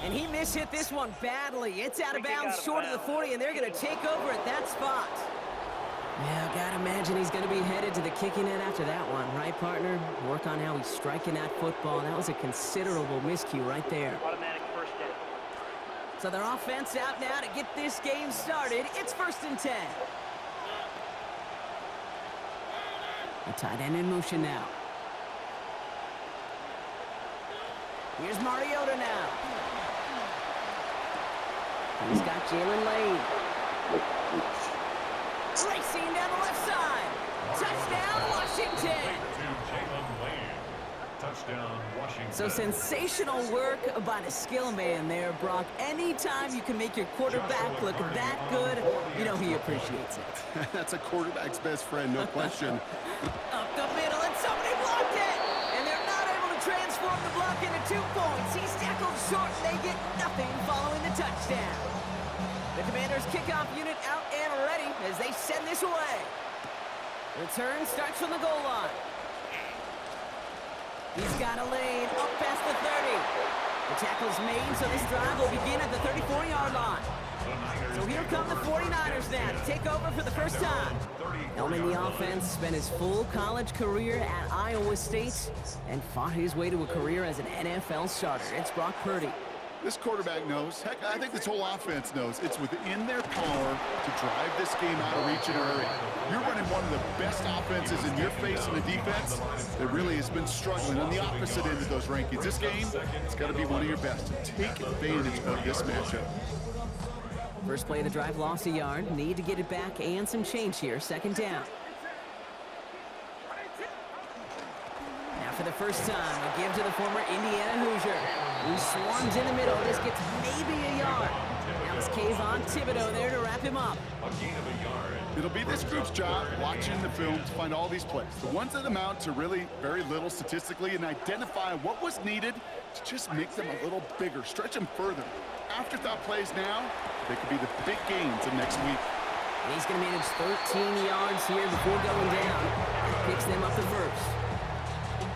And he mishit this one badly. It's out of bounds short of the 40, and they're going to take over at that spot. Yeah, gotta imagine he's going to be headed to the kicking net after that one, right, partner? Work on how he's striking that football. That was a considerable miscue right there. Automatic first down. So their offense out now to get this game started. It's 1st and 10. The tight end in motion now. Here's Mariota now. He's got Jalen Lane. Racing down the left side. Touchdown, Washington. Touchdown, Washington. So sensational work by the skill man there, Brock. Anytime you can make your quarterback look that good, you know he appreciates it. That's a quarterback's best friend, no question. Up the middle, and somebody blocked it! And they're not able to transform the block into 2 points. He's tackled short, and they get nothing following the touchdown. The Commanders' kickoff unit out and ready as they send this away. Return starts from the goal line. He's got a lane up past the 30. The tackle's made, so this drive will begin at the 34-yard line. So here come the 49ers now to take over for the first time. Helming the offense, spent his full college career at Iowa State and fought his way to a career as an NFL starter. It's Brock Purdy. This quarterback knows, heck, I think this whole offense knows, it's within their power to drive this game out of reach in a hurry. You're running one of the best offenses in your face in a defense that really has been struggling on the opposite end of those rankings. This game, it's got to be one of your best. Take advantage of this matchup. First play of the drive lost a yard. Need to get it back and some change here. 2nd down. Now for the first time, a give to the former Indiana Hoosier, who swarms in the middle. This gets maybe a yard. Now it's Kayvon Thibodeau there to wrap him up. A gain of a yard. It'll be this group's job, watching the film, to find all these plays. The ones that amount to really very little statistically, and identify what was needed to just make them a little bigger, stretch them further. Afterthought plays now, they could be the big gains of next week. And he's going to manage 13 yards here before going down. Picks them up the first.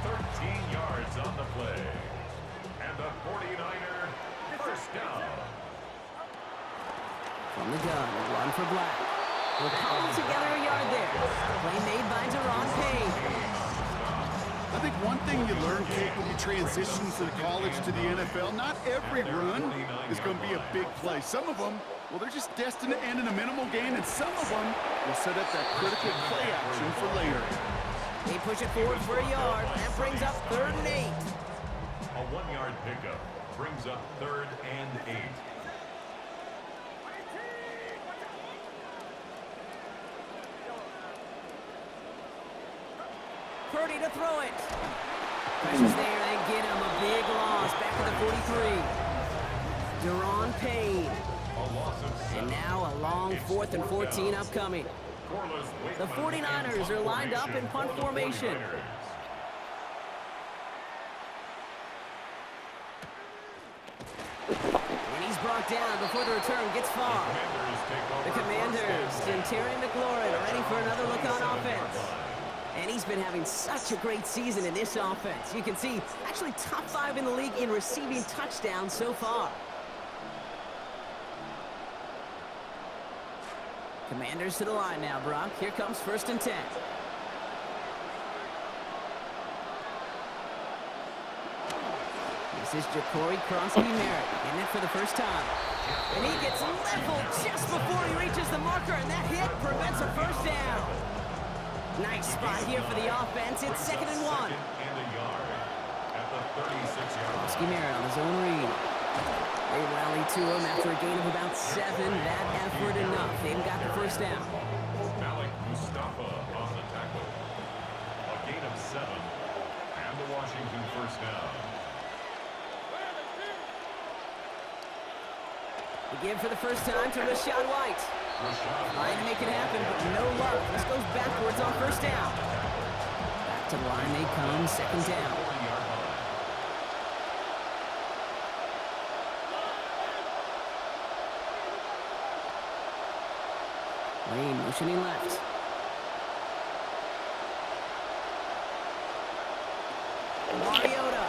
13 yards on the play. And the 49er first down. From the gun, run for Black. We'll cobble together a yard there. Play made by Deron Payne. I think one thing you learn, Kate, when you transition from college to the NFL, not every run is going to be a big play. Some of them, well, they're just destined to end in a minimal gain, and some of them will set up that critical play action for later. They push it forward for a yard. That brings up 3rd and 8. A 1-yard pickup brings up 3rd and 8. Purdy to throw it. Pressure's there. They get him a big loss. Back to the 43. Deron Payne. A loss of 7. And now a long 4th and 14 upcoming. The 49ers are lined up in punt formation. And he's brought down before the return gets far. The Commanders and Terry McLaurin ready for another look on offense. And he's been having such a great season in this offense. You can see, actually top 5 in the league in receiving touchdowns so far. Commanders to the line now, Brock. Here comes 1st and 10. This is Ja'Cory Crosby-Merritt in it for the first time. And he gets leveled just before he reaches the marker, and that hit prevents a first down. Nice spot here for the offense. It's 2nd and 1. And a yard at the 36-yard line. Crosby-Merritt on his own read. They rally to him after a gain of about 7. That effort enough. They've got the first down. Malik Mustafa on the tackle. A gain of 7. And the Washington first down. The give for the first time to Rachaad White. Trying to make it happen, but no luck. This goes backwards on 1st down. Back to the line they come, 2nd down. Lane motioning left. Mariota.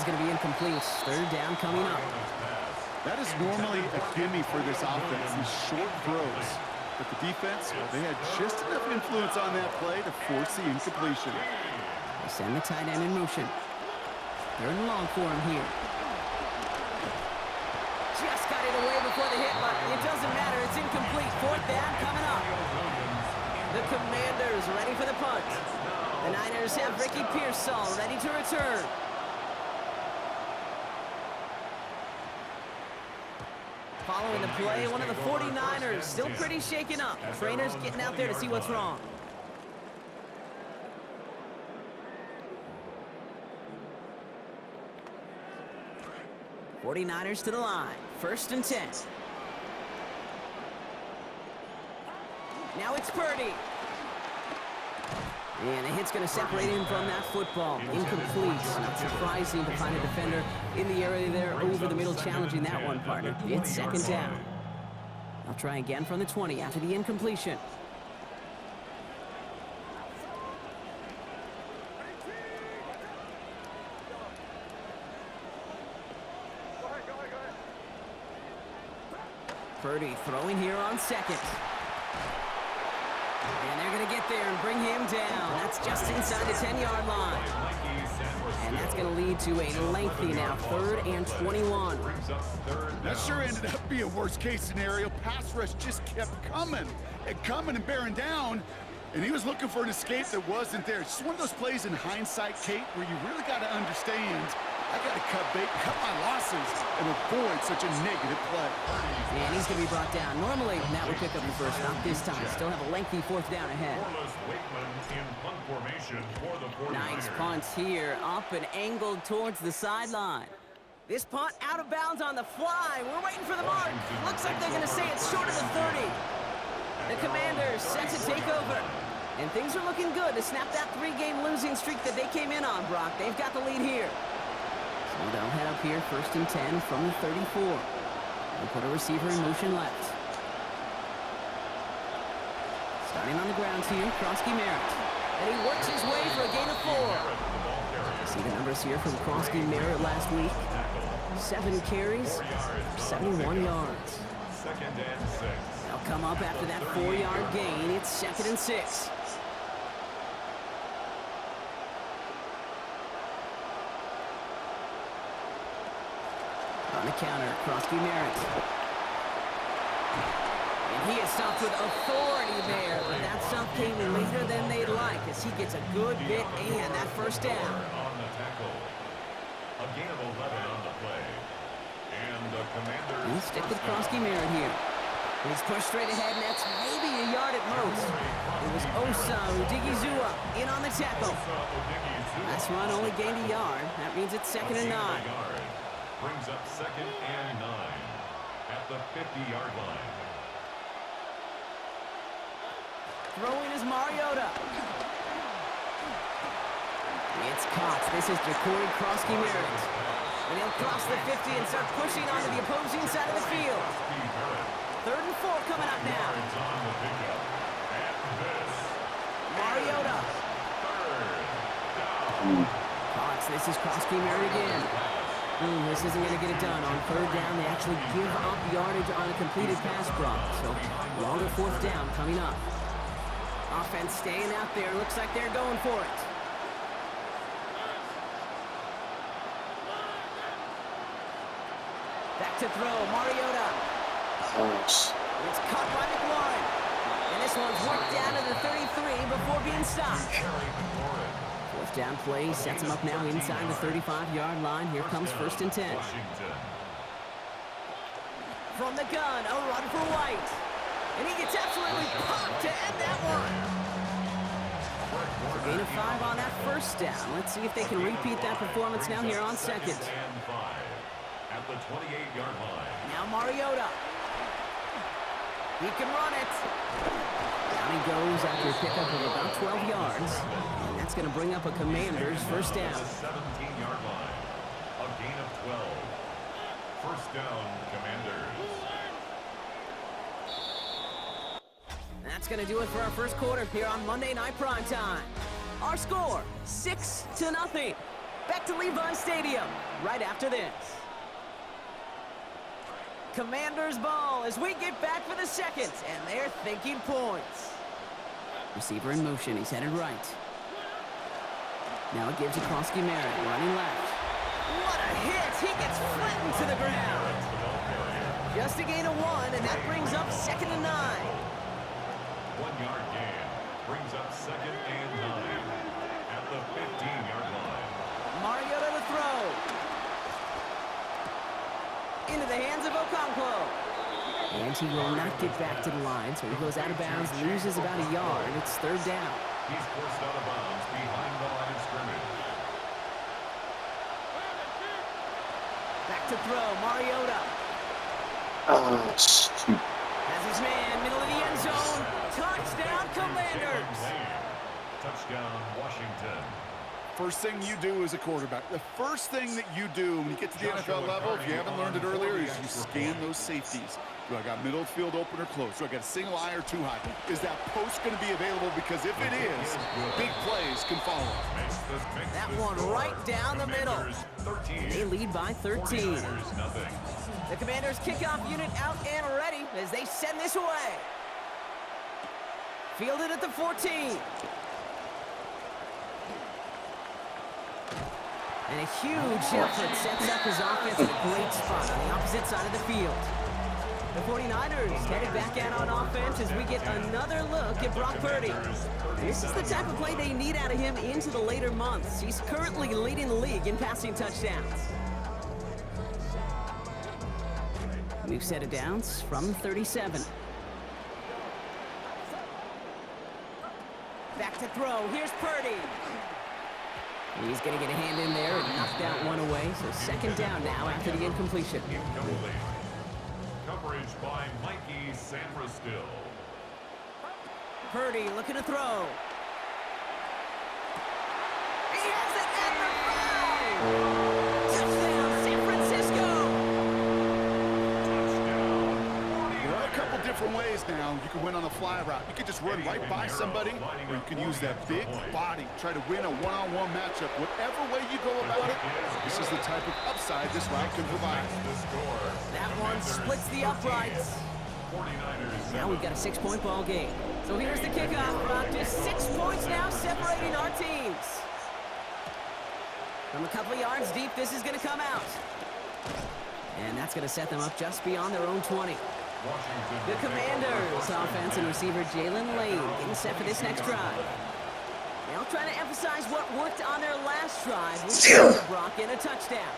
one's going to be incomplete. Third down coming up. That is normally a gimme for this offense, these short throws. But the defense, well, they had just enough influence on that play to force the incompletion. They send the tight end in motion. Third and long for him here. Just got it away before the hit, but it doesn't matter. It's incomplete. Fourth down coming up. The Commanders ready for the punt. The Niners have Ricky Pearsall ready to return. Following the play, one of the 49ers still pretty shaken up. Trainers getting out there to see what's wrong. '49ers to the line. First and 10. Now it's Purdy. And the hit's going to separate him from that football. Incomplete. Not surprising to find a defender in the area there over the middle challenging that one, partner. It's second down. I'll try again from the 20 after the incompletion. Purdy throwing here on second. And they're going to get there and bring him down. That's just inside the 10-yard line. And that's going to lead to a lengthy now, 3rd and 21. That sure ended up being a worst-case scenario. Pass rush just kept coming and bearing down. And he was looking for an escape that wasn't there. It's just one of those plays in hindsight, Kate, where you really got to understand, I got to cut bait, cut my losses, and avoid such a negative play. And he's going to be brought down. Normally, that would pick up the first, not this time. Still have a lengthy 4th down ahead. Nice punt here, up and angled towards the sideline. This punt out of bounds on the fly. We're waiting for the mark. Looks like they're going to say it's short of the 30. The Commanders set to take over. And things are looking good to snap that 3-game losing streak that they came in on, Brock. They've got the lead here. So they'll head up here, 1st and 10 from the 34. They'll put a receiver in motion left. Starting on the ground here, Krosky Merritt. And he works his way for a gain of 4. See the numbers here from Krosky Merritt last week. 7 carries, 71 yards. Second and 6. They'll come up after that 4-yard gain. It's 2nd and 6. On the counter, Krosky Merritt. And he is stopped with authority there, but that stop came later than they'd like as he gets a good bit and that first down. On the tackle. A gain of 11 on the play. And the Commanders. He'll stick with Krosky Merritt here. He's pushed straight ahead, and that's maybe a yard at most. It was Osa Odigizua in on the tackle. Last run only gained a yard. That means it's 2nd and 9. Brings up 2nd and 9 at the 50-yard line. Throwing is Mariota. It's caught. This is Jacory Krosky Merritt. And he'll cross the 50 and start pushing onto the opposing side of the field. 3rd and 4 coming up now. Mariota. Cox, this is Krosky Merritt again. This isn't going to get it done. On 3rd down, they actually give up yardage on a completed pass block. So, longer 4th down coming up. Offense staying out there. Looks like they're going for it. Back to throw. Mariota. It's caught by McLaurin. And this one's worked down to the 33 before being stopped. 4th down play sets him up now inside the 35-yard line. Here comes 1st and 10. From the gun, a run for White. And he gets absolutely popped to end that one. So gain of 5 on that 1st down. Let's see if they can repeat that performance now here on 2nd. At the 28-yard line. Now Mariota. He can run it. Down he goes after a pickup of about 12 yards. And that's going to bring up a Commanders 1st down. 17-yard line. A gain of 12. 1st down, Commanders. That's going to do it for our 1st quarter here on Monday Night Primetime. Our score, 6-0. Back to Levi Stadium right after this. Commanders ball as we get back for the second, and they're thinking points. Receiver in motion, he's headed right. Now it gives to Krosky Merritt, running left. What a hit! He gets flattened to the ground. Just a gain of 1, and that brings up 2nd and 9. 1-yard gain brings up 2nd and 9 at the 15-yard line. Mariota to throw. Into the hands of Okonkwo. And he will not get back to the line, so he goes out of bounds, loses about a yard. It's 3rd down. He's forced out of bounds behind the line of scrimmage. Back to throw, Mariota. Shoot. Has his man, middle of the end zone. Touchdown, Commanders. Touchdown, Washington. First thing you do as a quarterback, the first thing that you do when you get to the NFL level, if you haven't learned it earlier, is you scan those safeties. Do I got middle field open or close? Do I got a single eye or too high? Is that post going to be available? Because if it is, big plays can follow. That one right down the middle. They lead by 13. The Commanders kickoff unit out and ready as they send this away. Fielded at the 14. And a huge effort sets up his offense in a great spot on the opposite side of the field. The 49ers headed back out on offense as we get another look at Brock Purdy. This is the type of play they need out of him into the later months. He's currently leading the league in passing touchdowns. New set of downs from 37. Back to throw. Here's Purdy. He's going to get a hand in there and knock that one away. So 2nd down now after the incompletion. Coverage by Mikey Sammerstill. Purdy looking to throw. He has it at the 5. Touchdown, San Francisco. There are a couple different ways now. You can win on a fly route. You can just run right by somebody, or you can use that big body, try to win a one-on-one matchup. Whatever way you go about it, this is the type of upside this route can provide. That one splits the uprights. Now we've got a 6-point ball game. So here's the kickoff, Brock. Just 6 points now separating our teams. From a couple of yards deep, this is going to come out. And that's going to set them up just beyond their own 20. The Commanders offense and receiver Jalen Lane getting set for this next drive. They'll try to emphasize what worked on their last drive, which was Brock in a touchdown.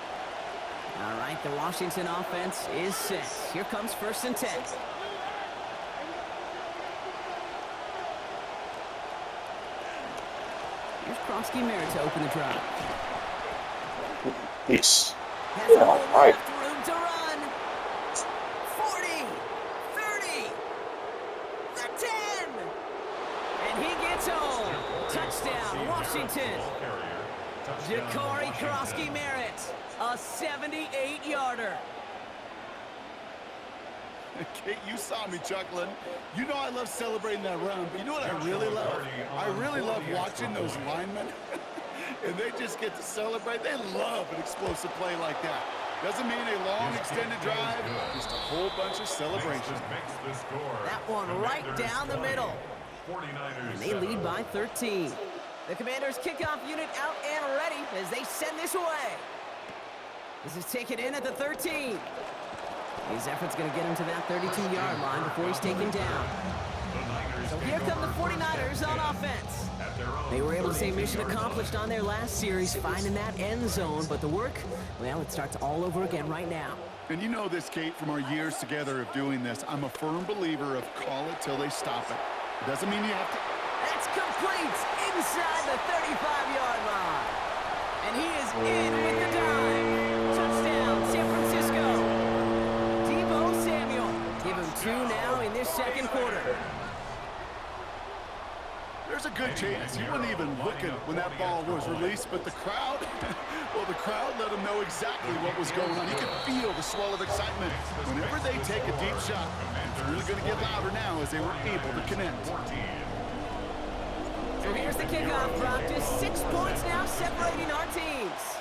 All right, the Washington offense is set. Here comes 1st and 10. Here's Krosky Merritt to open the drive. Yes. Has a whole left room to run. 40, 30, the 10. And he gets home. Touchdown, Washington. Ja'Cory Krosky Merritt, a 78-yarder. Kate, you saw me chuckling. You know I love celebrating that run, but you know what I really love? I really love watching those linemen, and they just get to celebrate. They love an explosive play like that. Doesn't mean a long extended drive, just a whole bunch of celebration. That one right down the middle. And they lead by 13. The Commanders kickoff unit out and ready as they send this away. This is taken in at the 13. His effort's going to get him to that 32-yard line before he's taken down. So here come the 49ers on offense. They were able to say mission accomplished on their last series, finding that end zone. But the work, well, it starts all over again right now. And you know this, Kate, from our years together of doing this. I'm a firm believer of call it till they stop it. It doesn't mean you have to. That's complete inside the 35-yard line. And he is in with the dive. Touchdown, San Francisco. Give him 2 now in this 2nd quarter. There's a good chance he wasn't even looking when that ball was released, but the crowd, well, the crowd let him know exactly what was going on. You could feel the swell of excitement. Whenever they take a deep shot, it's really going to get louder now as they were able to connect. So here's the kickoff, Brock. Just 6 points now separating our teams.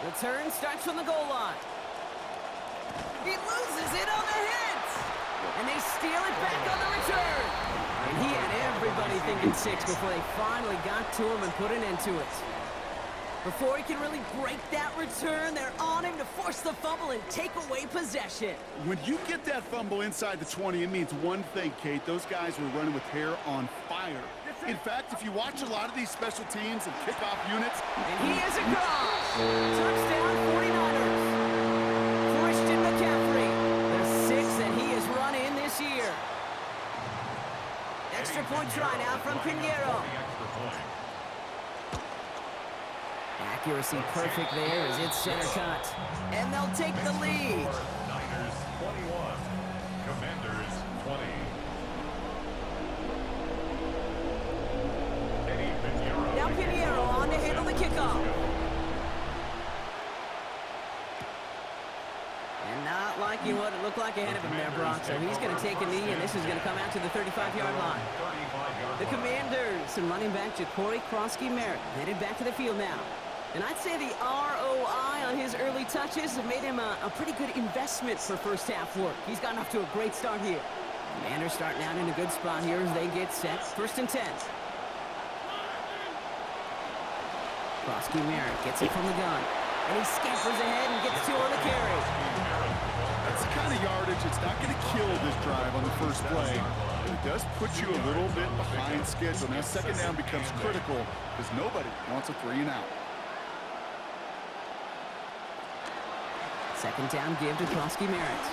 The turn starts from the goal line. He loses it on the hit. And they steal it back on the return. And he had everybody thinking 6 before they finally got to him and put an end to it. Before he can really break that return, they're on him to force the fumble and take away possession. When you get that fumble inside the 20, it means one thing, Kate. Those guys were running with hair on fire. In fact, if you watch a lot of these special teams and kickoff units... And he is across. Touchdown 49ers. Christian McCaffrey, the 6th that he has run in this year. Extra point try now from Pinheiro. Accuracy perfect there as it's center cut. And they'll take the lead. Niners 21, Commanders 20. Now Pinheiro on to handle the kickoff. And not liking what it looked like ahead of him there, Brock. So he's going to take a knee, and this is going to come out to the 35-yard line. The Commanders and running back Ja'Cory Krosky-Merritt headed back to the field now. And I'd say the ROI on his early touches have made him a pretty good investment for first half work. He's gotten off to a great start here. Commanders starting out in a good spot here as they get set. 1st and 10. Krosky-Merritt gets it from the gun. And he scampers ahead and gets 2 on the carry. That's the kind of yardage. It's not going to kill this drive on the first play. But it does put you a little bit behind schedule. Now, 2nd down becomes critical because nobody wants a 3-and-out. 2nd down give to Krosky-Merritt.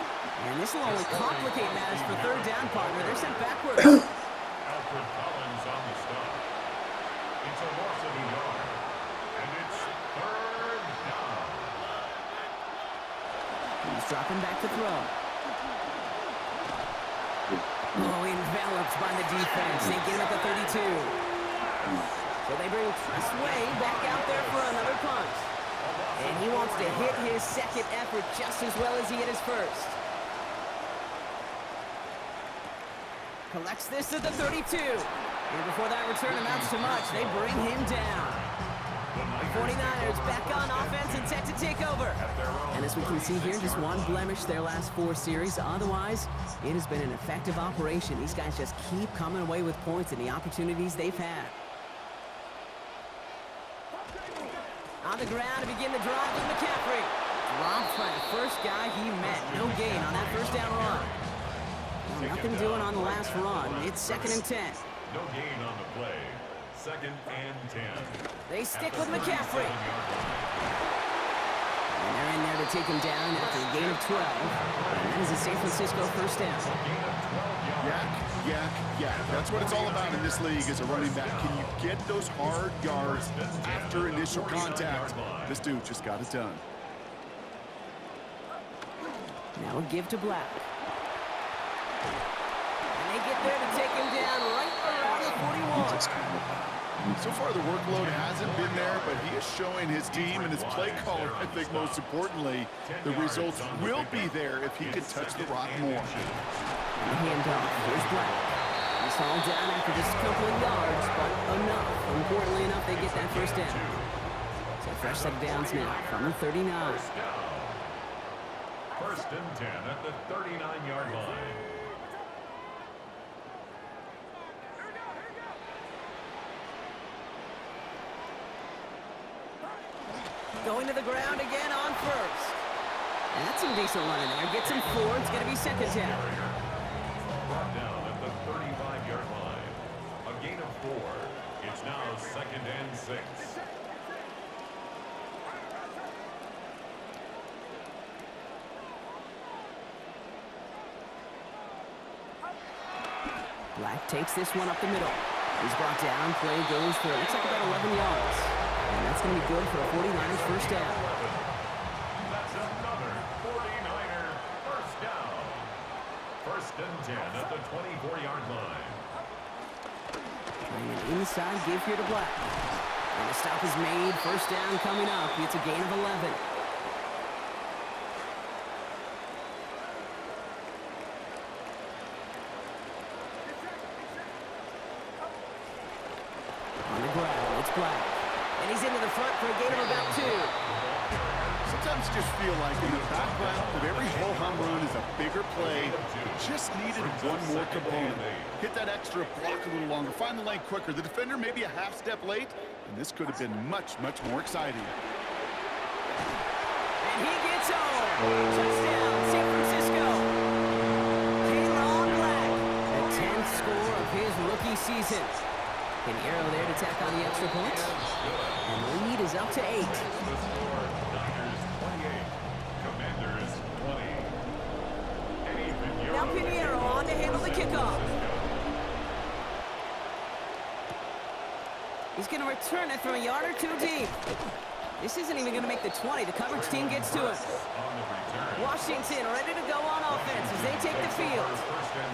And this will only complicate matters for 3rd down, partner. They're sent backwards. Alfred Collins on the stop. It's a loss of a yard. And it's 3rd down. He's dropping back to throw. Oh, enveloped by the defense. They get him at the 32. So they bring Tressway back out there for another punt. And he wants to hit his 2nd effort just as well as he hit his 1st. Collects this at the 32. And before that return amounts to much, they bring him down. The 49ers back on offense and set to take over. And as we can see here, just one blemish their last 4 series. Otherwise, it has been an effective operation. These guys just keep coming away with points in the opportunities they've had. On the ground to begin the drive with McCaffrey. Dropped by the first guy he met. No gain on that 1st down run. Well, nothing doing on the last run. It's 2nd and 10. No gain on the play. 2nd and 10. They stick with McCaffrey. And they're in there to take him down after a gain of 12. And that is a San Francisco 1st down. Yak. That's what it's all about in this league as a running back. Can you get those hard yards after initial contact? This dude just got it done. Now a give to Black. And they get there to take him down right around the 41. So far, the workload hasn't been there, but he is showing his team and his play caller, I think most importantly, the results will be there if he can touch the rock more. And the handoff. Here's Black. He's hauled down after just a couple of yards, but enough. Importantly enough, they get that 1st down. So fresh set of downs now from the 39. 1st and 10 at the 39-yard line. Going to the ground again on 1st. And that's some decent running there. Gets him 4. It's going to be 2nd down. Brought down at the 35-yard line. A gain of 4. It's now 2nd and 6. Black takes this one up the middle. He's brought down. Play goes for, looks like about 11 yards. And that's going to be good for a 49ers 1st down. That's another 49er 1st down. 1st and 10 at the 24-yard line. And an inside give here to Black. And the stop is made. 1st down coming up. It's a gain of 11. On the ground, it's Black. And he's into the front for a gain of about 2. sometimes just feel like in the background of every ho-hum run is a bigger play. Just needed one more component. Hit that extra block a little longer. Find the lane quicker. The defender maybe a half step late, and this could have been much, much more exciting. And he gets home. Touchdown, San Francisco. Kayron Black, the 10th score of his rookie season. An arrow there to tack on the extra point. And the lead is up to 8. The score, Niners 28, Commanders 20. Now Pinheiro on to handle the kickoff. He's going to return it from a yard or two deep. This isn't even going to make the 20. The coverage team gets to it. Washington ready to go on offense as they take the field.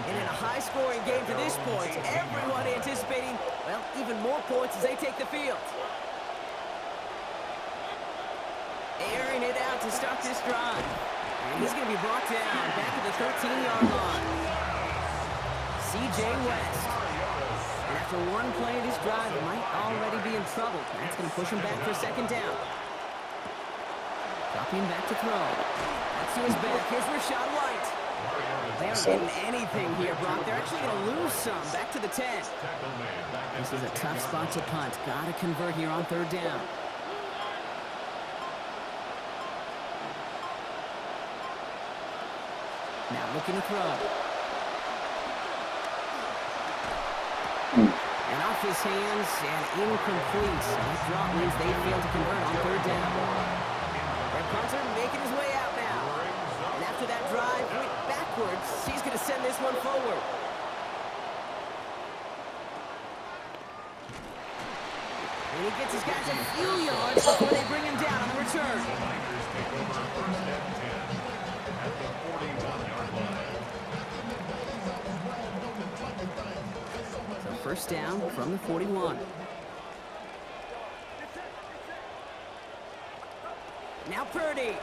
And in a high-scoring game to this point, everyone anticipating, well, even more points as they take the field. Airing it out to start this drive. And he's going to be brought down back at the 13-yard line. C.J. West. And after one play of this drive, he might already be in trouble. That's going to push him back for second down. Dropping back to throw. That's to his back. Here's Rachaad White. They aren't getting anything here, Brock. They're actually going to lose some. Back to the 10. This is a tough spot to punt. Got to convert here on third down. Now looking to throw. And off his hands and incomplete. That drop means they failed to convert on third down. Their punter making his way out now. And after that drive went backwards, he's going to send this one forward. And he gets his guys a few yards before they bring him down on the return. The Niners take over first and 10 at the 41-yard line. So first down from the 41. Now Purdy.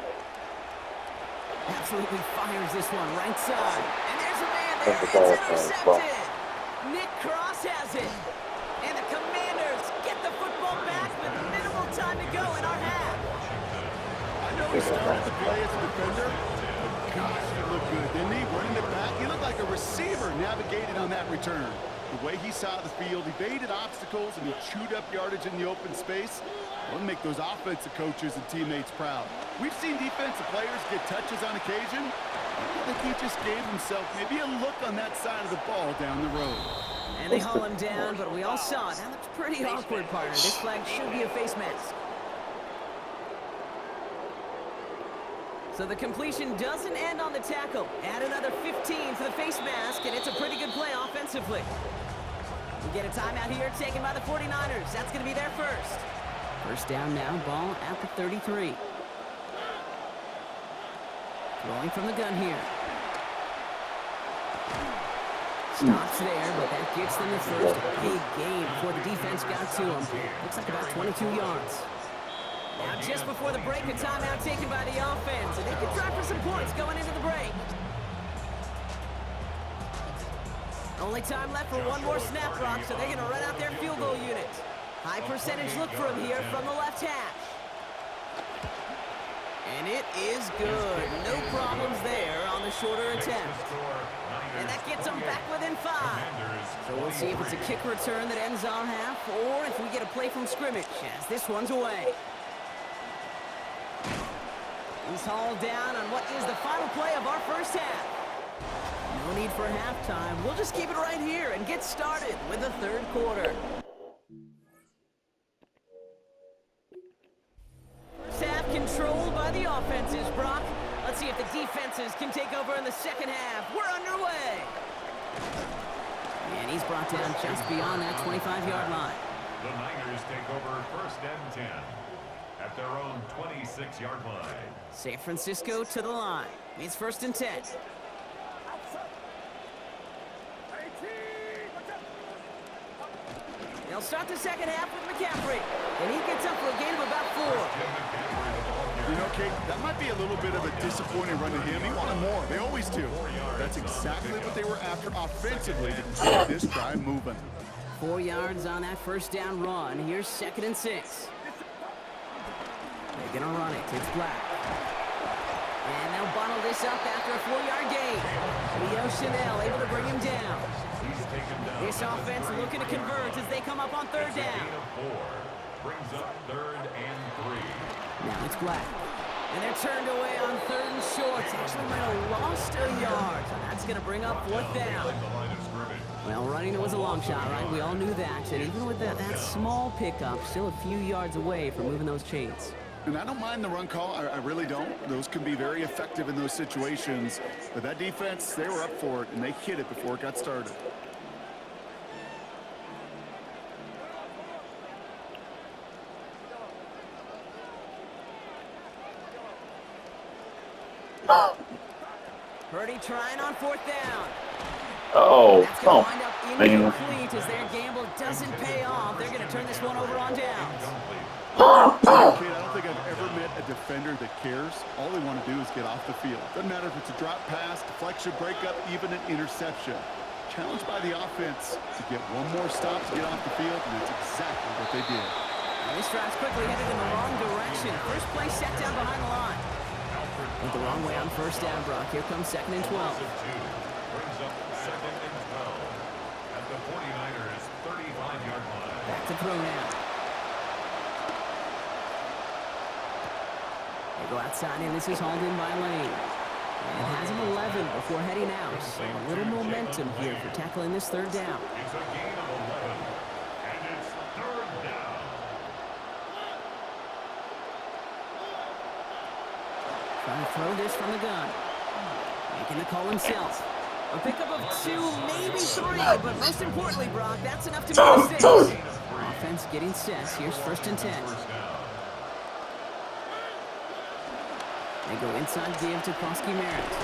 Absolutely fires this one right side. And there's a man there. It's intercepted. Nick Cross has it. And the Commanders get the football back with minimal time to go in our half. I know he started the play as a defender. Gosh, he looked good, didn't he? Running it back. He looked like a receiver navigated on that return. The way he saw the field, evaded obstacles, and he chewed up yardage in the open space. Will make those offensive coaches and teammates proud. We've seen defensive players get touches on occasion. I think he just gave himself maybe a look on that side of the ball down the road. And they haul him down, but we all saw it. That looks pretty awkward, partner. This flag should be a face mask. So the completion doesn't end on the tackle. Add another 15 for the face mask, and it's a pretty good play offensively. We get a timeout here taken by the 49ers. That's going to be their first. First down now, ball at the 33. Throwing from the gun here. Stops there, but that gets them the first big gain before the defense got to him. Looks like about 22 yards. Now just before the break, a timeout taken by the offense, and they can drive for some points going into the break. Only time left for one more snap, Brock, so they're going to run out their field goal unit. High percentage look for him here from the left hash. And it is good. No problems there on the shorter attempt. And that gets them back within 5. So we'll see if it's a kick return that ends our half, or if we get a play from scrimmage, as this one's away. He's hauled down on what is the final play of our first half. No need for halftime. We'll just keep it right here and get started with the third quarter. First half controlled by the offenses, Brock. Let's see if the defenses can take over in the second half. We're underway. And he's brought down just beyond that 25-yard line. The Niners take over first and 10 at their own 26-yard line. San Francisco to the line. It's first and 10. They'll start the second half with McCaffrey. And he gets up for a gain of about 4. You know, Kate, that might be a little bit of a disappointing run to him. He wanted more. They always do. That's exactly what they were after offensively to keep this drive moving. 4 yards on that first down run. Here's second and 6. They're going to run it. It's Black. And they'll bundle this up after a 4-yard gain. Leo Chanel able to bring him down. This offense looking to convert as they come up on third down. Brings up 3rd and 3. Now it's Black. And they're turned away on 3rd and short. Actually might have lost a yard. So that's going to bring up 4th down. Well, running it was a long shot, right? We all knew that. And even with that small pickup, still a few yards away from moving those chains. And I don't mind the run call. I really don't. Those can be very effective in those situations. But that defense, they were up for it, and they hit it before it got started. Purdy trying on 4th down. Oh, That's going to wind up man. incomplete as their gamble doesn't pay off. They're going to turn this one over on downs. Kid, I don't think I've ever met a defender that cares. All they want to do is get off the field. Doesn't matter if it's a drop pass, deflection, breakup, even an interception. Challenged by the offense to get one more stop to get off the field, and that's exactly what they did. And this drive's quickly headed in the wrong direction. First play set down behind the line. Went the wrong way on 1st down, Brock. Here comes 2nd and 12. Brings up 2nd and 12 at the 49ers 35-yard line. Back to throw now. They go outside, and this is hauled in by Lane. And has him 11 before heading out. So a little momentum here for tackling this 3rd down. It's a gain of 11, and it's 3rd down. Trying to throw this from the gun. Making the call himself. A pickup of 2, maybe 3, but most importantly, Brock, that's enough to make a 6. Offense getting set. Here's 1st and 10. They go inside give to Koski Merritt.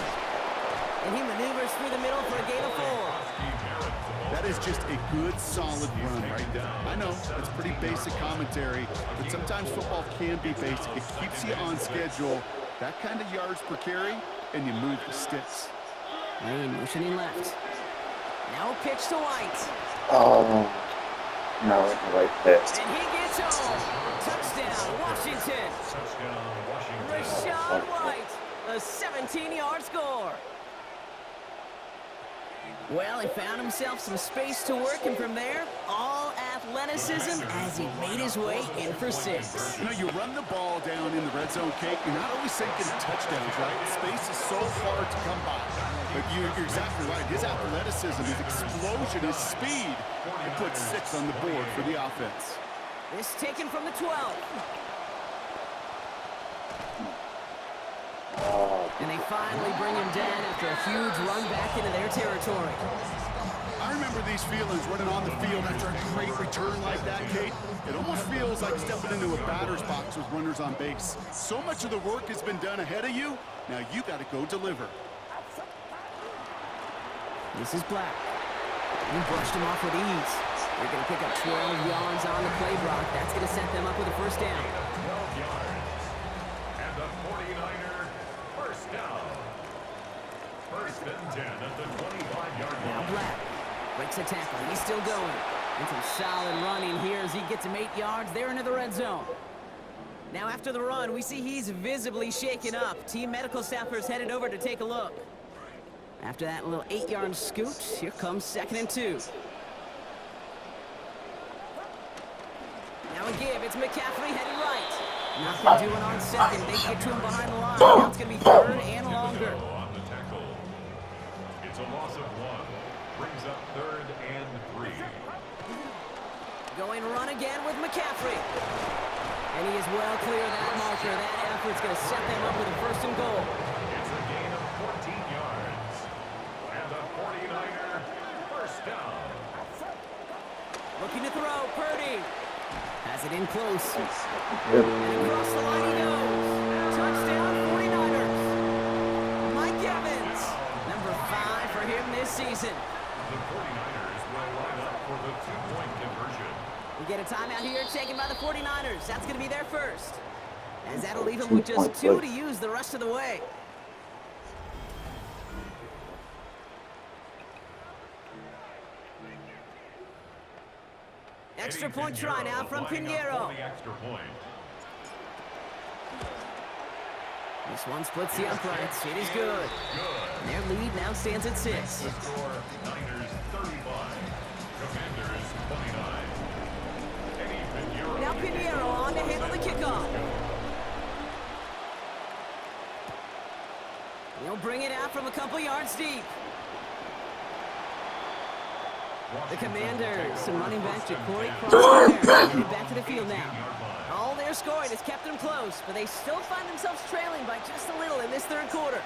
And he maneuvers through the middle for a gain of 4. That is just a good, solid run right there. I know, that's pretty basic commentary, but sometimes football can be basic. It keeps you on schedule. That kind of yards per carry, and you move the sticks. Lane motioning left. Now a pitch to White. Oh, no, right there. And he gets home. Touchdown, Washington. Touchdown, Washington. Rashawn White, a 17-yard score. Well, he found himself some space to work, and from there, all athleticism as he made his way in for 6. You know, you run the ball down in the red zone, Kate, you're not always thinking touchdowns, right? Space is so hard to come by. But you're exactly right. His athleticism, his explosion, his speed, it puts 6 on the board for the offense. This taken from the 12. And they finally bring him down after a huge run back into their territory. I remember these feelings running on the field after a great return like that, Kate. It almost feels like stepping into a batter's box with runners on base. So much of the work has been done ahead of you. Now you got to go deliver. This is Black. He brushed him off with ease. They're going to pick up 12 yards on the play, Brock. That's going to set them up with a 1st down. 12 yards. And the 49er first down. 1st and 10 at the 25-yard line. Now Black breaks a tackle. He's still going. And some solid running here as he gets him 8 yards. They're into the red zone. Now after the run, we see he's visibly shaken up. Team medical staffers headed over to take a look. After that little 8-yard scoot, here comes 2nd and 2. Now a give. It's McCaffrey headed right. Nothing doing on 2nd. They get to him behind the line. Now it's going to be 3rd and longer. On the tackle. It's a loss of 1. Brings up 3rd and 3. Going run again with McCaffrey. And he is well clear of that marker. That effort's going to set them up with a 1st and goal. It's a gain of 14 yards. And the 49er first down. Looking to throw. Purdy. Has it in close. And across the line he goes. Touchdown 49ers. Mike Evans. Number 5 for him this season. The 49ers will line up for the 2-point conversion. We get a timeout here taken by the 49ers. That's going to be their first. As that'll leave them with just 2 to use the rest of the way. Extra point try now from Pinheiro. The extra point. This one splits the uprights. It is good. And their lead now stands at 6. The score, Niners 35, Commanders 29. Eddie Pinheiro. Now Pinheiro on to handle the kickoff. He'll bring it out from a couple yards deep. The Commanders, some running back Ja'Cory Cross headed back to the field now. All their scoring has kept them close, but they still find themselves trailing by just a little in this third quarter.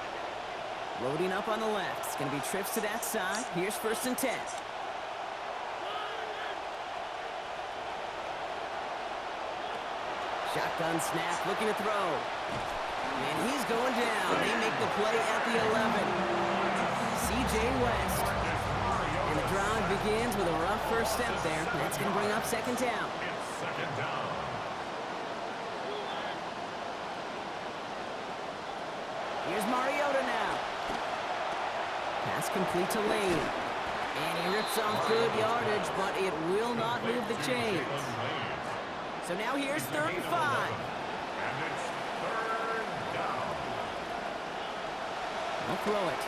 Loading up on the left. It's going to be trips to that side. Here's 1st and 10. Shotgun snap, looking to throw. And he's going down. They make the play at the 11. C.J. West. And the drive begins with a rough first step there. That's going to bring up 2nd down. It's 2nd down. Here's Mariota now. Pass complete to Lane. And he rips off good yardage, but it will not move the chains. So now here's 3rd and 5. And it's 3rd down. They'll throw it.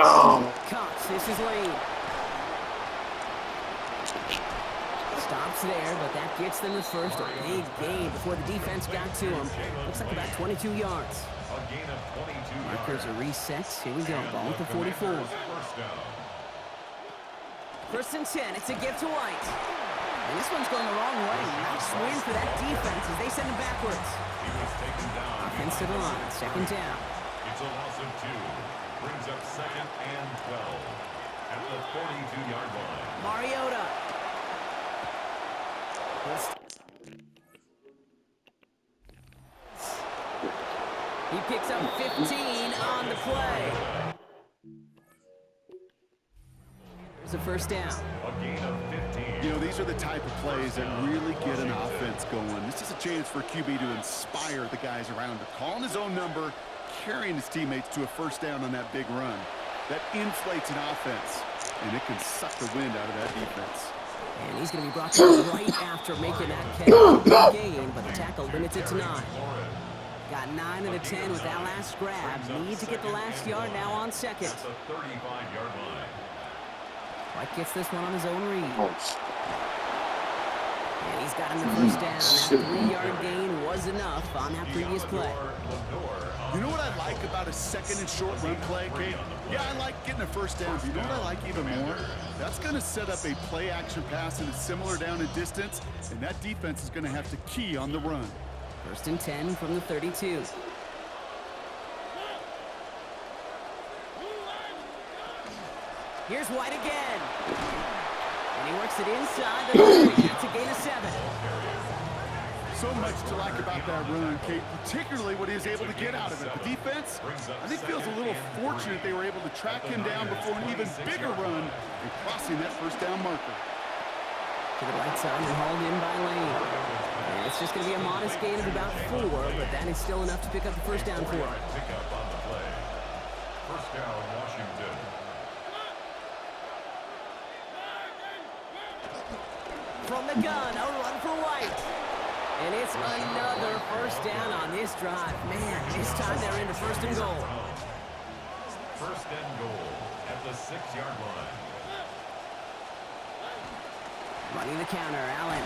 Oh, Cox, this is Lane. Stops there, but that gets them the first. A big gain before the defense got to him. Looks like about 22 yards. A gain of 22 Markers are reset. Here we go. Ball at the 44. 1st down. 1st and 10. It's a gift to White. And this one's going the wrong way. Nice win for that defense as they send him backwards. He was taken down. Offense to the line. 2nd down. It's a loss of 2. Brings up 2nd and 12 at the 42-yard line. Mariota. He picks up 15 on the play. There's a 1st down. A gain of 15. You know, these are the type of plays that really get an offense going. This is a chance for QB to inspire the guys around him. Calling his own number, carrying his teammates to a 1st down on that big run. That inflates an offense, and it can suck the wind out of that defense. And he's going to be brought down right after making that catch. Gain, but the tackle limits it to 9. Got 9 of the 10 with that last grab. Need to get the last yard now on 2nd. At the 35-yard line. White gets this one on his own read. oh, And he's got him the 1st down. That 3-yard gain was enough on that previous play. You know what I like about a 2nd and short run play, Kate? Yeah, I like getting a 1st down, but you know what I like even more? That's going to set up a play-action pass in a similar down and distance, and that defense is going to have to key on the run. 1st and 10 from the 32. Here's White again. And he works it inside the 30. That's a gain of 7. So much to like about that run, Kate, particularly what he was able to get out of it. The defense, I think, feels a little fortunate they were able to track him down before an even bigger run and crossing that 1st down marker. To the right side and hauled in by Lane. And it's just going to be a modest gain of about 4, but that is still enough to pick up the 1st down for him. Pick up on the play. 1st down, Washington. From the gun, a run for White. And it's another 1st down on this drive. Man, this time they're into 1st and goal. 1st and goal at the 6-yard line. Running the counter, Allen.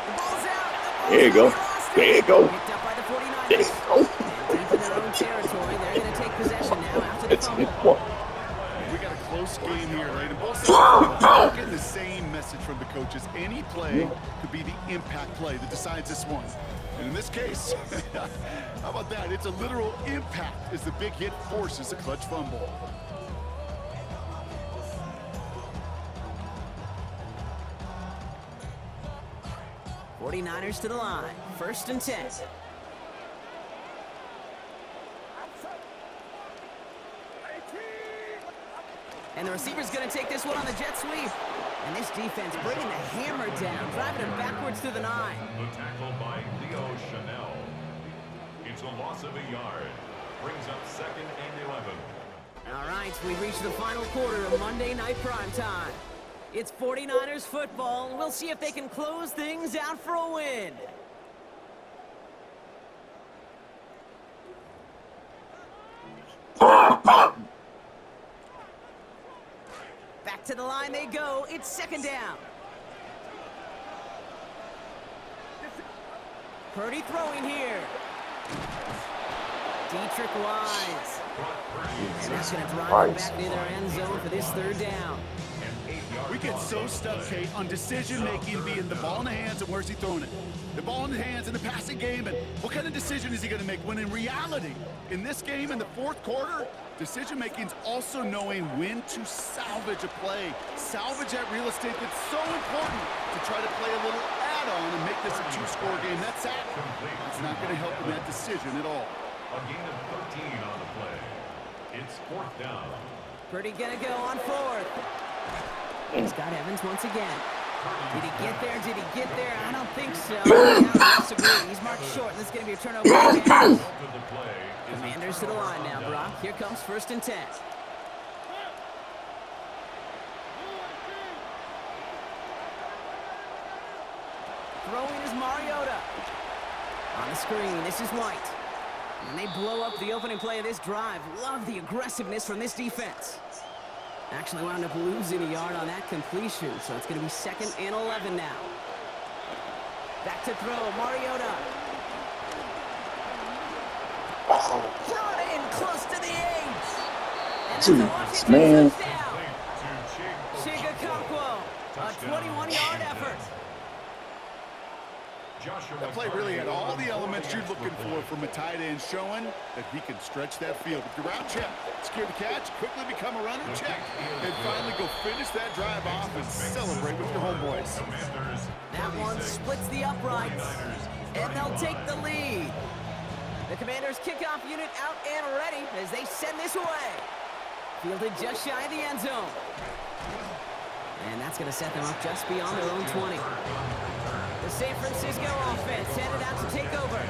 The ball's out. there you go. There you go. Picked up by the 49ers. There you go. And deep in their own territory, they're going to take possession now after the It's fumble. We got a close game here, right? And both sides are getting the same message from the coaches. Any play could be the impact play that decides this one. And in this case, how about that? It's a literal impact as the big hit forces a clutch fumble. '49ers to the line. 1st and 10. And the receiver's going to take this one on the jet sweep. And this defense bringing the hammer down, driving him backwards through the 9. The tackle by Leo Chanel. It's a loss of a yard. Brings up 2nd and 11. All right, we've reached the final quarter of Monday Night Primetime. It's 49ers football. We'll see if they can close things out for a win. line they go. It's second down. Purdy throwing here. Dietrich Wise. And that's going to drive them back near their end zone for this third down. We get so stuck, Kate, on decision-making being the ball in the hands and where's he throwing it. The ball in the hands in the passing game, and what kind of decision is he going to make? When in reality, in this game, in the fourth quarter, decision-making is also knowing when to salvage a play. Salvage that real estate that's so important to try to play a little add-on and make this a two-score game. That's not going to help in that decision at all. A gain of 13 on the play. It's fourth down. Purdy going to go on fourth. He's got Evans once again. Did he get there? Did he get there? I don't think so. I disagree. He's marked short, and this is going to be a turnover. Commanders to the line now, Brock. Here comes 1st and 10. Throwing is Mariota. On the screen, this is White. And they blow up the opening play of this drive. Love the aggressiveness from this defense. Actually wound up losing a yard on that completion, so it's going to be 2nd and 11 now. Back to throw, Mariota. Brought in close to the edge. And that's a Washington touchdown. Chigakonkwo, a 21-yard effort. That play really had all the elements you're looking for from a tight end, showing that he can stretch that field. If you're out, check. Secure the catch, quickly become a runner, check. And finally go finish that drive off and celebrate with your homeboys. That one splits the uprights, and they'll take the lead. The Commanders' kickoff unit out and ready as they send this away. Fielded just shy of the end zone. And that's going to set them up just beyond their own 20. The San Francisco offense headed out to take over.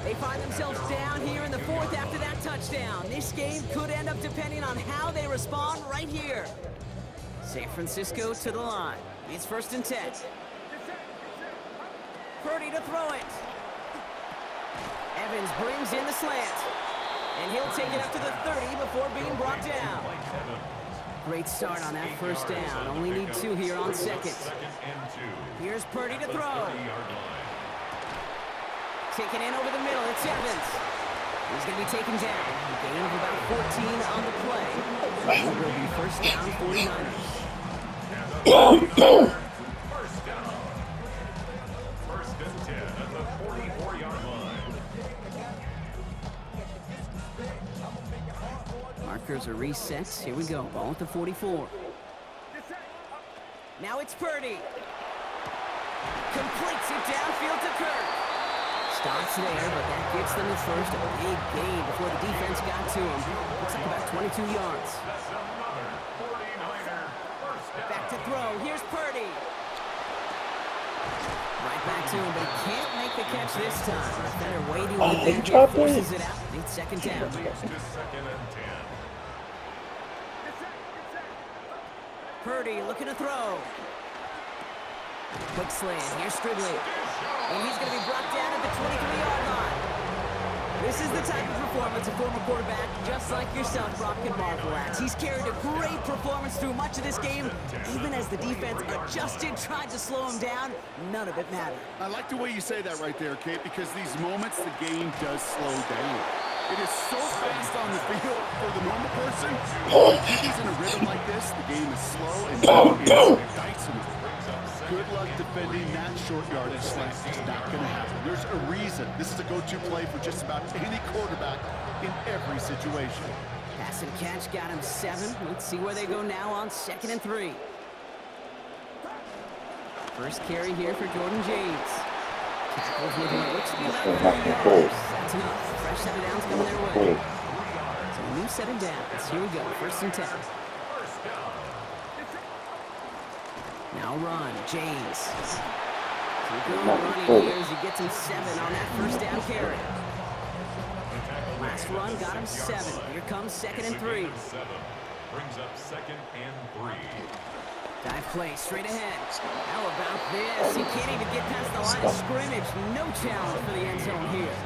They find themselves down here in the fourth after that touchdown. This game could end up depending on how they respond right here. San Francisco to the line. It's 1st and 10. Purdy to throw it. Evans brings in the slant. And he'll take it up to the 30 before being brought down. Great start on that 1st down. Only need 2 here on 2nd. Here's Purdy to throw. Taken in over the middle. It's Evans. He's going to be taken down. A gain of about 14 on the play. It will be 1st down, 49ers. First down. 1st and 10 at the 44-yard line. Markers are reset. Here we go. Ball at the 44. Now it's Purdy. Completes it downfield to Kirk. Stops there, but that gets them the first. A big gain before the defense got to him. Looks like about 22 yards. That's another 49er first down. Back to throw. Here's Purdy. Right back to him, but he can't make the catch this time. Defender waiting with the forces it out. It's 2nd down. Leads to 2nd and 10. Purdy looking to throw. Quick slant. Here's Stribley. And he's going to be brought down at the 23-yard line. This is the type of performance a former quarterback, just like yourself, Brock, can marvel at. He's carried a great performance through much of this game. Even as the defense adjusted, tried to slow him down, none of it mattered. I like the way you say that right there, Kate, because these moments the game does slow down. It is so fast on the field for the normal person. When he's in a rhythm like this, the game is slow and it's dicing. Good luck defending that short yardage slant. It's not going to happen. There's a reason. This is a go-to play for just about any quarterback in every situation. Pass and catch got him 7. Let's see where they go now on 2nd and 3. First carry here for Jordan James. Tackles with what looks to be about 3 yards. That's enough. Fresh set of downs coming their way. So a new set of downs. Here we go. 1st and 10. Now run, James. So good running here as he gets him 7 on that 1st down carry. Last run got him 7. Here comes 2nd and 3. Brings up 2nd and 3. Dive play straight ahead. How about this? He can't even get past the line of scrimmage. No challenge for the end zone here.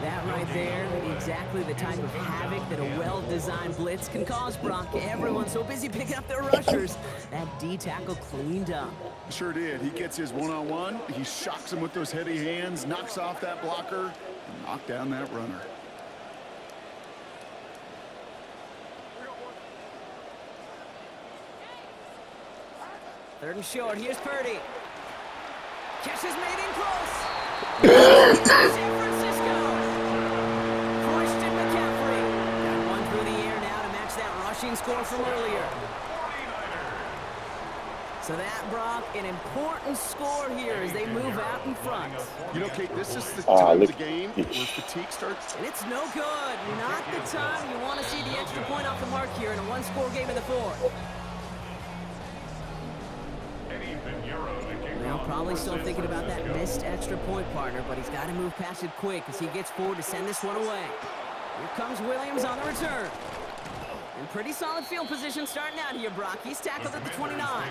That right there, exactly the type of havoc that a well-designed blitz can cause, Brock. Everyone's so busy picking up their rushers. That D tackle cleaned up. Sure did. He gets his one-on-one. He shocks him with those heavy hands, knocks off that blocker, and knocks down that runner. Third and short. Here's Purdy. Catch is made in close. San Francisco. Christian McCaffrey. Got one through the air now to match that rushing score from earlier. So that, Brock, an important score here as they move out in front. You know, Kate, this is the time of the game where Look. fatigue starts. And it's no good. Not the time you want to see the extra point off the mark here in a one-score game in the fourth. Well, probably still thinking about that missed extra point, partner, but he's got to move past it quick as he gets forward to send this one away. Here comes Williams on the return. And pretty solid field position starting out here, Brock. He's tackled at the 29.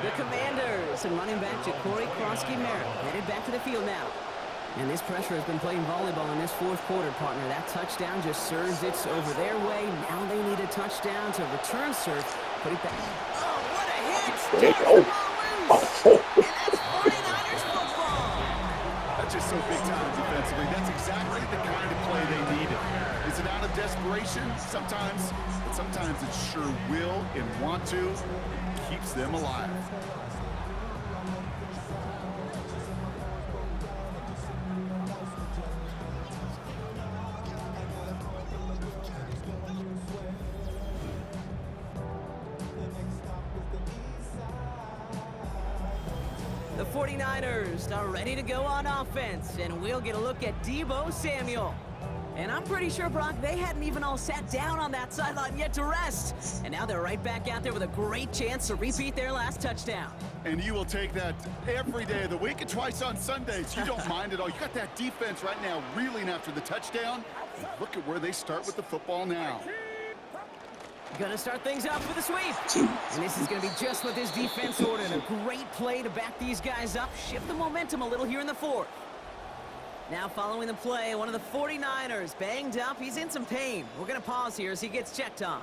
The Commanders and running back Ja'Cory Krosky-Merritt headed back to the field now. And this pressure has been playing volleyball in this fourth quarter, partner. That touchdown just serves it over their way. Now they need a touchdown to return serve. Put it back. Oh, what a hit! There you go. That's just so big time defensively. That's exactly the kind of play they needed. Is it out of desperation? Sometimes, but sometimes it sure will and want to. It keeps them alive. The 49ers are ready to go on offense, and we'll get a look at Deebo Samuel. And I'm pretty sure, Brock, they hadn't even all sat down on that sideline yet to rest. And now they're right back out there with a great chance to repeat their last touchdown. And you will take that every day of the week and twice on Sundays. You don't mind at all. You got that defense right now reeling after the touchdown. Look at where they start with the football now. Gonna start things off with a sweep. And this is gonna be just what this defense ordered. A great play to back these guys up, shift the momentum a little here in the fourth. Now following the play, one of the 49ers banged up. He's in some pain. We're gonna pause here as he gets checked on.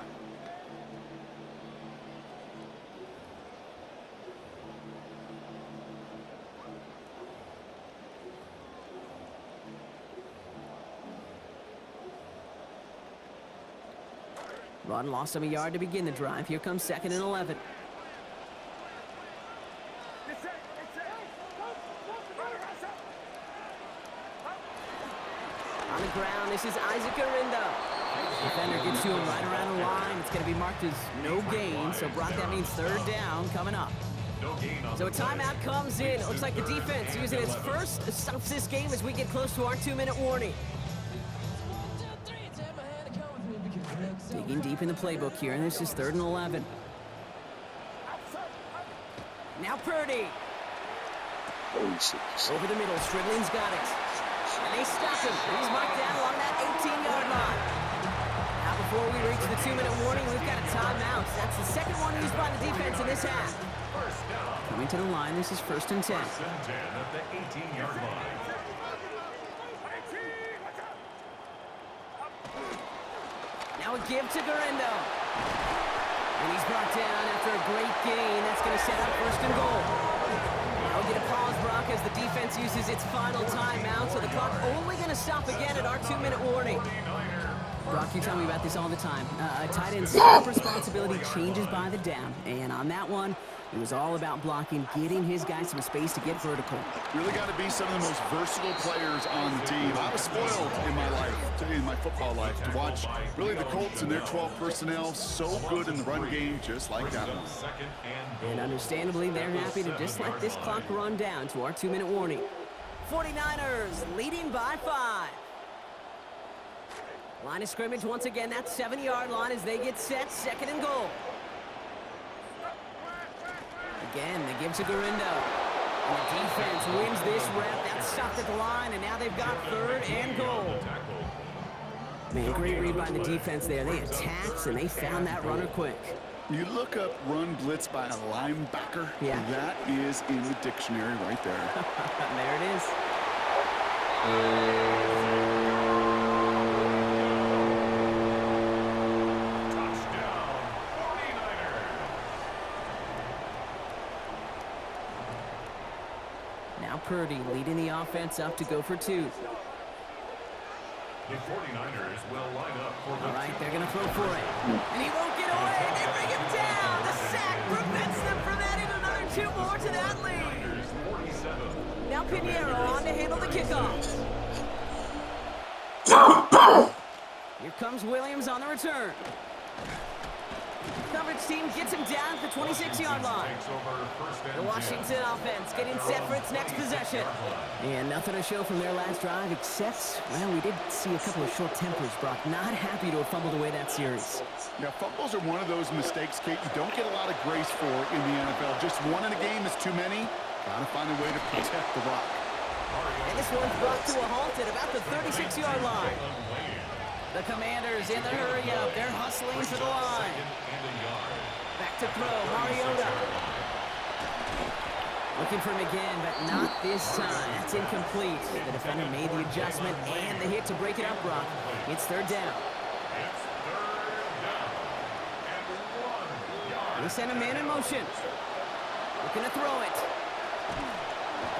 Run lost him a yard to begin the drive. Here comes 2nd and 11. On the ground, this is Isaac Arindo. Defender gets to him right around the line. It's going to be marked as no gain. So, Brock, that means 3rd down coming up. So a timeout comes in. It looks like the defense using its first stops this game as we get close to our 2-minute warning. Digging deep in the playbook here, and this is 3rd and 11. Now Purdy. Over the middle, Stridling's got it. And they stop him. He's marked down along that 18-yard line. Now before we reach the 2-minute warning, we've got a timeout. That's the second one used by the defense in this half. Coming to the line, this is 1st and 10. 1st and 10 at the 18-yard line. Now a give to Garindo. And he's brought down after a great gain. That's going to set up 1st and goal. Now we'll get a pause, Brock, as the defense uses its final timeout. So the clock only going to stop again at our 2-minute warning. Brock, you tell me about this all the time. A tight end's responsibility changes by the down. And on that one, it was all about blocking, getting his guys some space to get vertical. Really got to be some of the most versatile players on the team. I was spoiled in my life, in my football life, to watch really the Colts and their 12 personnel so good in the run game, just like that one. And understandably, they're happy to just let this clock run down to our 2-minute warning. 49ers leading by 5. Line of scrimmage once again, that 7-yard line as they get set, 2nd and goal. Again, they give to Garindo. And the defense wins this rep. That's stopped at the line, and now they've got 3rd and goal. Man, great read by the defense there. They attacked, and they found that runner quick. You look up run blitz by a linebacker, that is in the dictionary right there. There it is. Now Purdy leading the offense up to go for 2. The 49ers will line up for the All right, they're going to throw for it. And he won't get away. They bring him down. The sack prevents them from adding another 2 more to that lead. 47. Now Pinheiro on to handle the kickoff. Here comes Williams on the return. Coverage team gets him down at the 26-yard line. Takes over first and The Washington offense getting set for its next possession. And nothing to show from their last drive except, well, we did see a couple of short tempers, Brock. Not happy to have fumbled away that series. Yeah, fumbles are one of those mistakes, Kate, you don't get a lot of grace for in the NFL. Just one in a game is too many. Gotta find a way to protect the rock. And this one's brought to a halt at about the 36-yard line. The Commanders in the hurry-up. They're hustling to the line. Back to throw, Mariota. Looking for him again, but not this time. That's incomplete. The defender made the adjustment and the hit to break it up, Brock. It's 3rd down. They send a man in motion. Looking to throw it.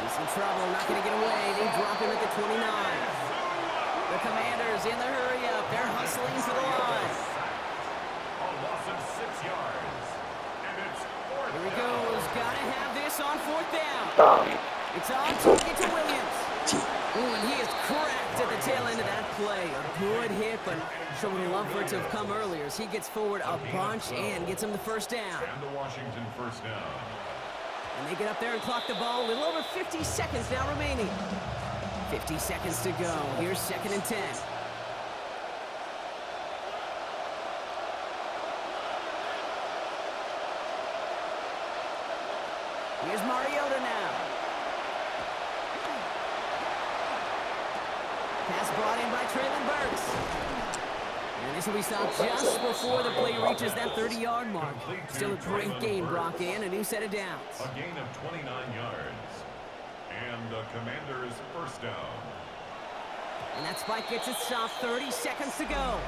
He's in trouble, not going to get away. They drop him at the 29. The Commanders in the hurry-up. They're hustling to the line. A loss of 6 yards. And it's 4th Here he down. goes. Got to have this on 4th down. It's on target to Williams. Ooh, and he is cracked at the tail end of that play. A good hit, but sure would love for it to have come earlier as he gets forward a bunch and gets him the 1st down. And the Washington first down. And they get up there and clock the ball. A little over 50 seconds now remaining. 50 seconds to go. Here's 2nd and 10. Here's Mariota now. Pass brought in by Traylon Burks. And this will be stopped just before the play reaches that 30-yard mark. Still a great game, Brock, and a new set of downs. A gain of 29 yards. And the Commanders first down. And that spike gets it stopped. 30 seconds to go.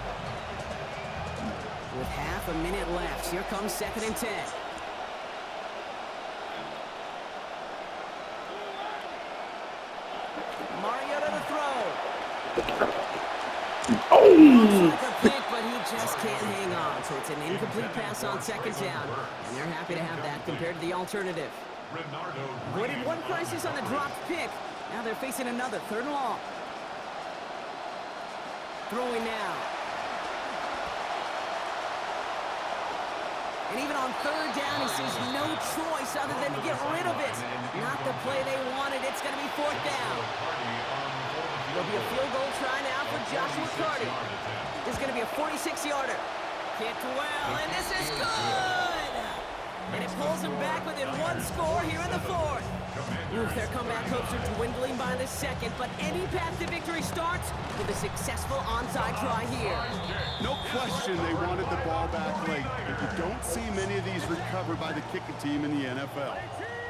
With half a minute left, here comes 2nd and 10. Mariota to throw. Looks like a pick, but he just can't hang on. So it's an incomplete pass on 2nd down. And they're happy to have that compared to the alternative. Avoided one crisis on the dropped pick. Now they're facing another 3rd and long. Throwing now. And even on 3rd down, he sees no choice other than to get rid of it. Not the play they wanted. It's going to be 4th down. There'll be a field goal try now for Joshua Carty. This is going to be a 46-yarder. Kicked well, and this is good! And it pulls them back within 1 score here in the 4th. Oof, their comeback hopes are dwindling by the 2nd, but any path to victory starts with a successful onside try here. No question they wanted the ball back late, but you don't see many of these recovered by the kicking team in the NFL.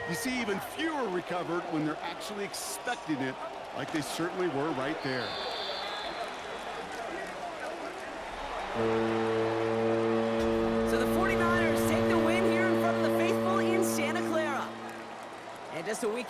You see even fewer recovered when they're actually expecting it, like they certainly were right there. So the 49ers take the win here in front of the faithful in Santa Clara. And just a week